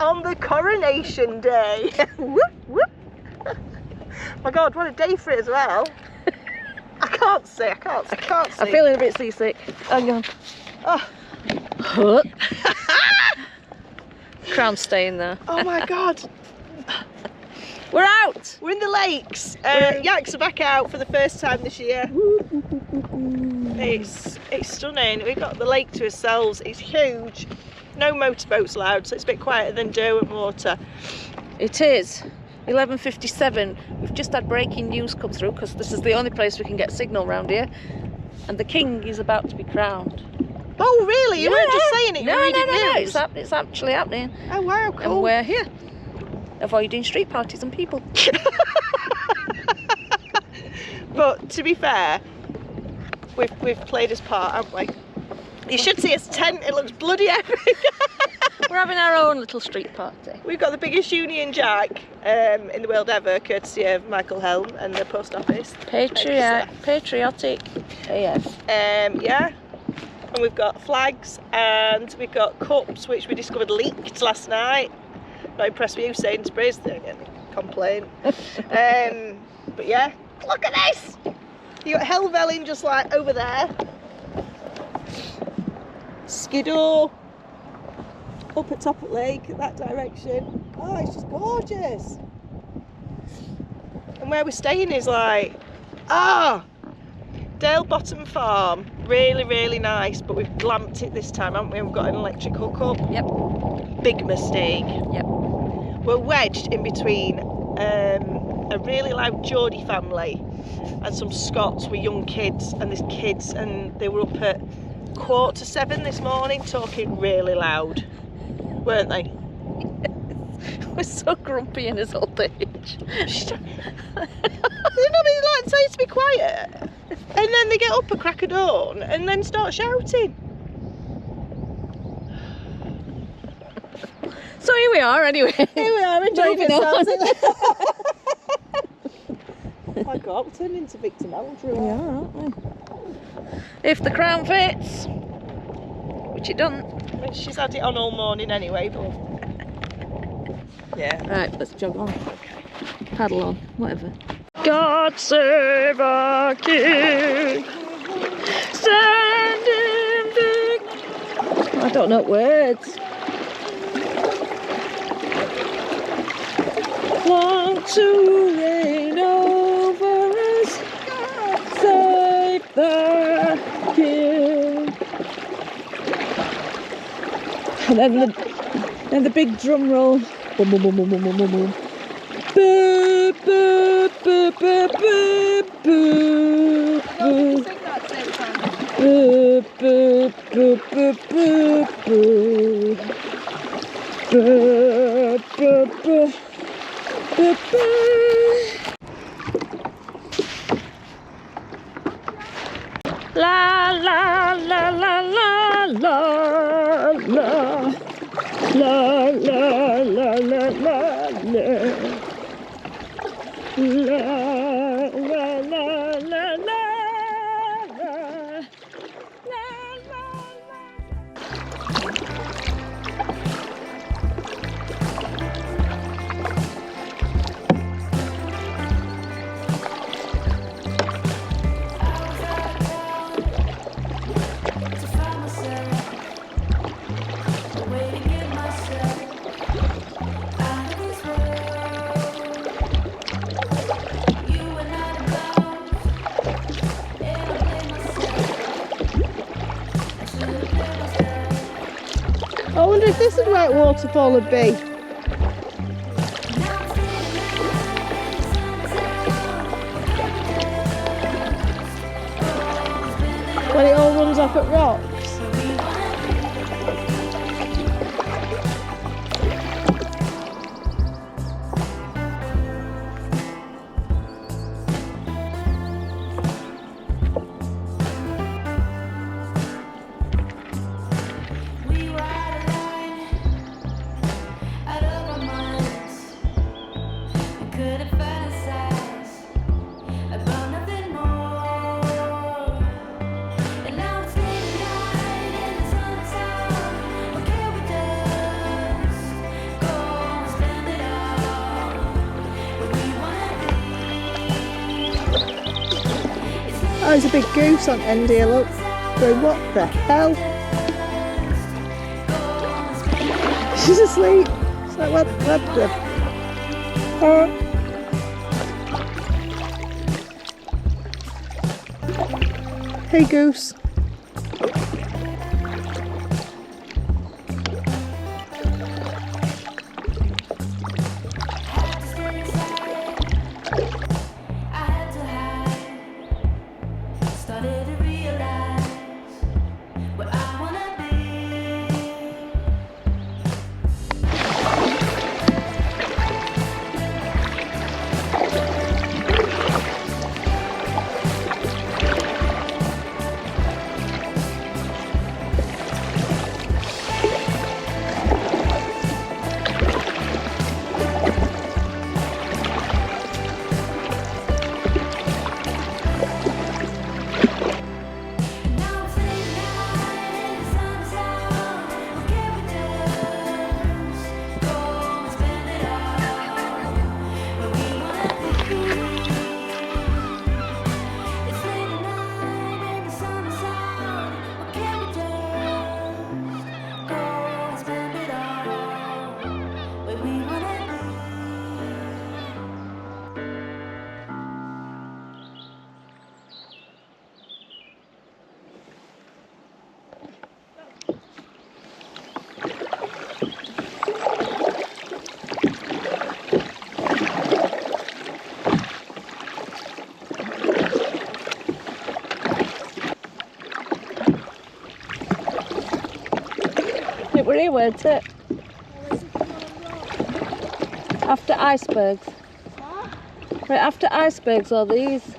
on the Coronation Day. Whoop, whoop. My God, what a day for it as well. I can't see. I'm feeling a bit seasick. Hang on. Oh. Crown's staying there. Oh my God. We're out! We're in the lakes. Yaks are back out for the first time this year. It's stunning. We've got the lake to ourselves. It's huge. No motorboats allowed, so it's a bit quieter than Derwentwater. It is. 11:57. We've just had breaking news come through because this is the only place we can get signal around here. And the king is about to be crowned. Oh really? You weren't just saying it, you were reading news? No, it's actually happening. Oh wow, cool. And we're here, avoiding street parties and people. But to be fair, we've played his part, haven't we? You should see his tent, it looks bloody epic. We're having our own little street party. We've got the biggest Union Jack in the world ever, courtesy of Michael Helm and the post office. Patriotic AF. Yeah. And we've got flags and we've got cups which we discovered leaked last night. Not impressed with you, Sainsbury's, they're getting a complaint. But yeah, look at this! You got Helvellyn just like over there. Skiddaw up at top of lake, that direction. Oh, it's just gorgeous. And where we're staying is like, Dale Bottom Farm. Really, really nice, but we've glamped it this time, haven't we? We've got an electric hookup. Yep. Big mistake. Yep. We're wedged in between a really loud Geordie family and some Scots with young kids, and they were up at 6:45 this morning talking really loud, weren't they? We're so grumpy in his old age. They're not like saying to be quiet, and then they get up at crack of dawn and then start shouting. So here we are anyway. Here we are enjoying Moving ourselves. on. Oh my God, we're turning into Victor Meldrew. We are, aren't we? If the crown fits, which it doesn't. She's had it on all morning anyway, but yeah. Right, let's jog on. Okay. Paddle on, whatever. God save our King. Standing big. I don't know words. Long to reign over us. Save the King. And then the big drum roll. Boom, boom, boom, boom, boom, boom, boom, boom. Boo, boo, boo, boo, boo, boo, boo. Boo, boo, boo, boo, boo, boo. Boo, boo, boo, boo, boo. La la la la la la la. La la la la la la. La la la la la. I wonder if this is where waterfall would be. When it all runs off at rocks. Oh, there's a big goose on end here, look. Going, what the hell? She's asleep. It's like, what the... Hey, goose. We're here, weren't it? After icebergs. Right, after icebergs are these.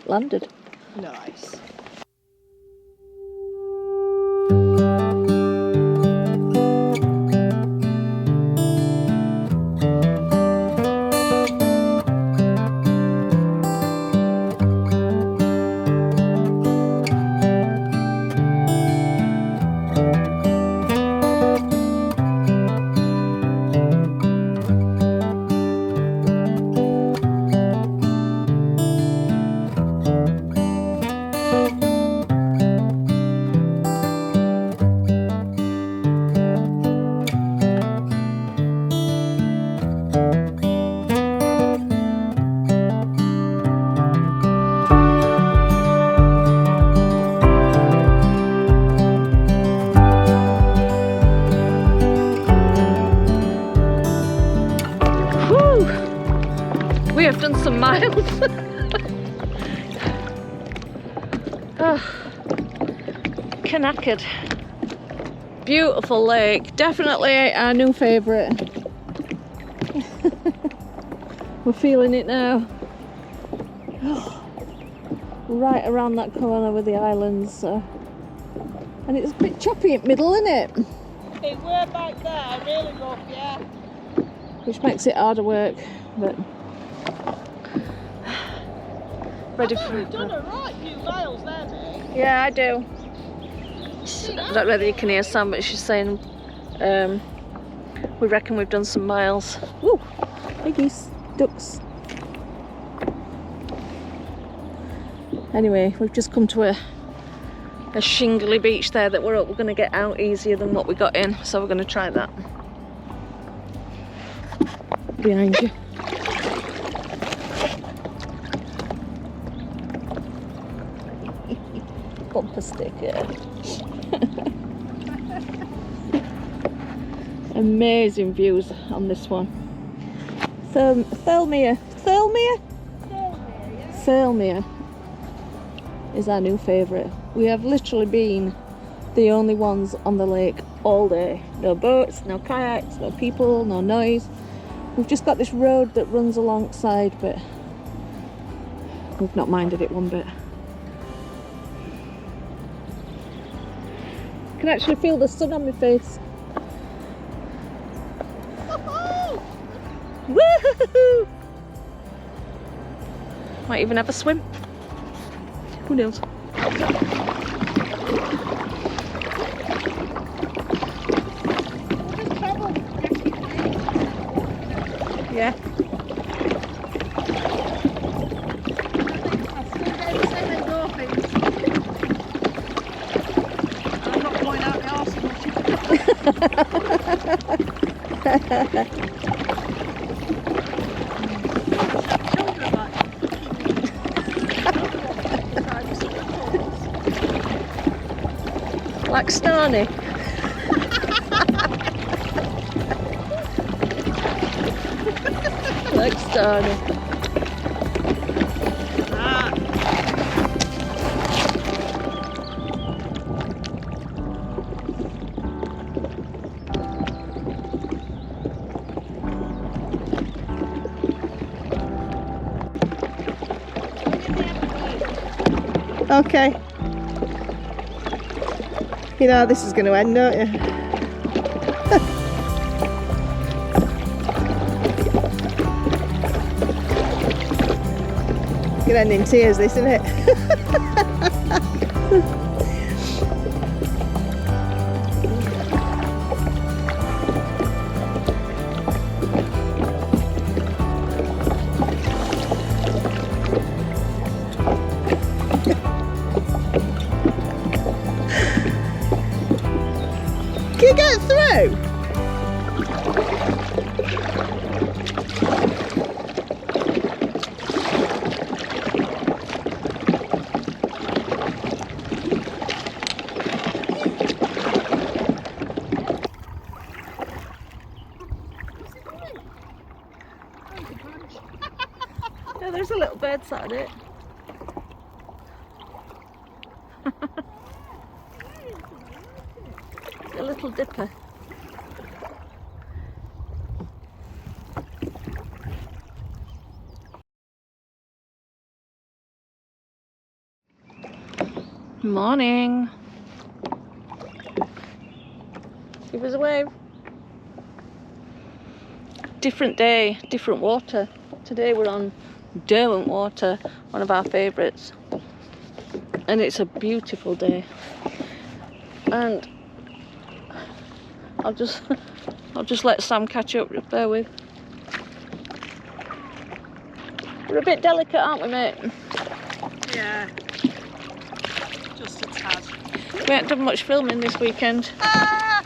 landed. Nice. We have done some miles. Knackered. Beautiful lake. Definitely our new favourite. We're feeling it now. Right around that corner with the islands. And it's a bit choppy in the middle, isn't it? It were back there, really rough, yeah. Which makes it harder work, but ready for We've done a right few miles there, mate. Yeah, I do. I don't know whether you can hear Sam, but she's saying we reckon we've done some miles. Woo! Piggies, ducks. Anyway, we've just come to a shingly beach there that we're going to get out easier than what we got in, so we're going to try that. Behind you. Bumper sticker. Amazing views on this one. Thirlmere is our new favourite. We have literally been the only ones on the lake all day. No boats, no kayaks, no people, no noise. We've just got this road that runs alongside, but we've not minded it one bit. I can actually feel the sun on my face. Woohoo! Might even have a swim. Who knows? Yeah. I'm not going out the arse much. Like Starny. Like Starny. Okay. You know how this is going to end, don't you? It's going to end in tears, this, isn't it? Can you get through? Yeah, there's a little bird sat on it. A little dipper. Morning. Give us a wave. Different day, different water. Today we're on Derwentwater, one of our favourites. And it's a beautiful day. And I'll just let Sam catch up, just bear with. We're a bit delicate, aren't we, mate? Yeah. Just a tad. We haven't done much filming this weekend. Ah!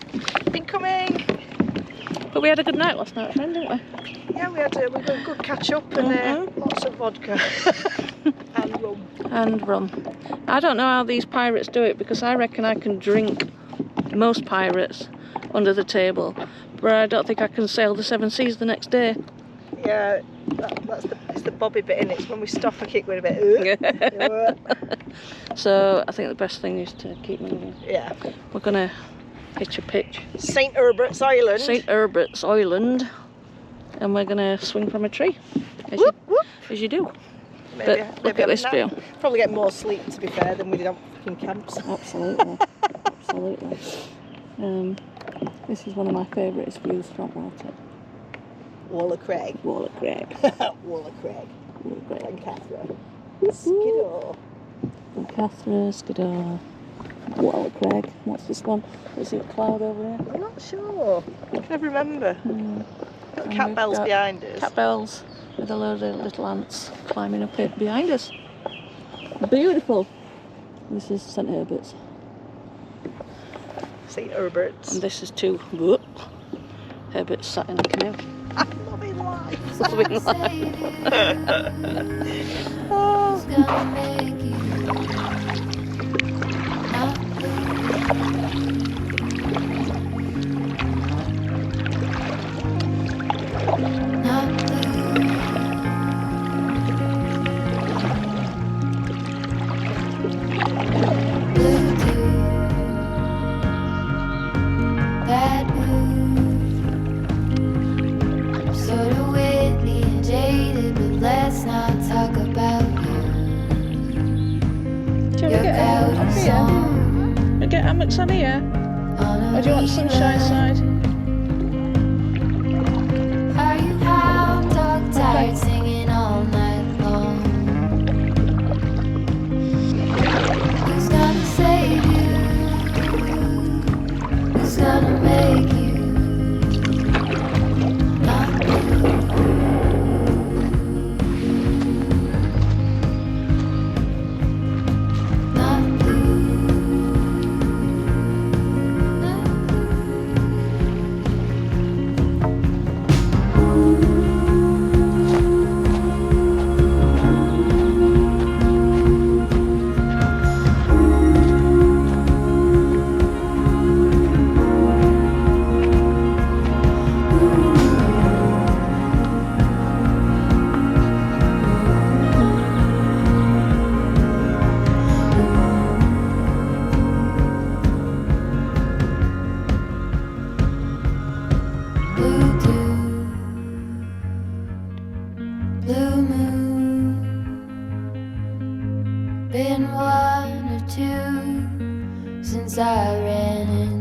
Incoming! But we had a good night last night, friend, didn't we? Yeah, we had a good catch up and lots of vodka and rum. And rum. I don't know how these pirates do it, because I reckon I can drink most pirates under the table, but I don't think I can sail the 7 seas the next day. Yeah, it's the bobby bit in it. It's when we stop and kick with a bit. So I think the best thing is to keep moving. Yeah. We're gonna hitch a pitch. St. Herbert's Island. St. Herbert's Island, and we're gonna swing from a tree, as you do. Maybe, But look at this view. Probably get more sleep, to be fair, than we did on fucking camps. Absolutely, absolutely. This is one of my favourite views from water. Wall of Craig. Wall of Craig. Wall of Craig. Wall of Craig. And Catherine. Skiddaw. And Catherine, Skiddaw. Wall of Craig. What's this one? Is it a cloud over here? I'm not sure. I can never remember. Got And cat we've bells got behind us. Cat bells with a load of little ants climbing up it behind us. Beautiful. This is St. Herbert's. St. Herbert's. And this is two Herbert's sat in a canoe. I'm loving life. Loving Get hammocks on here? Or do you want sunshine side? Are you out, dog tired, singing all night long? Who's gonna save you? Who's gonna make you? Not you. Blue moon, been 1 or 2 since I ran into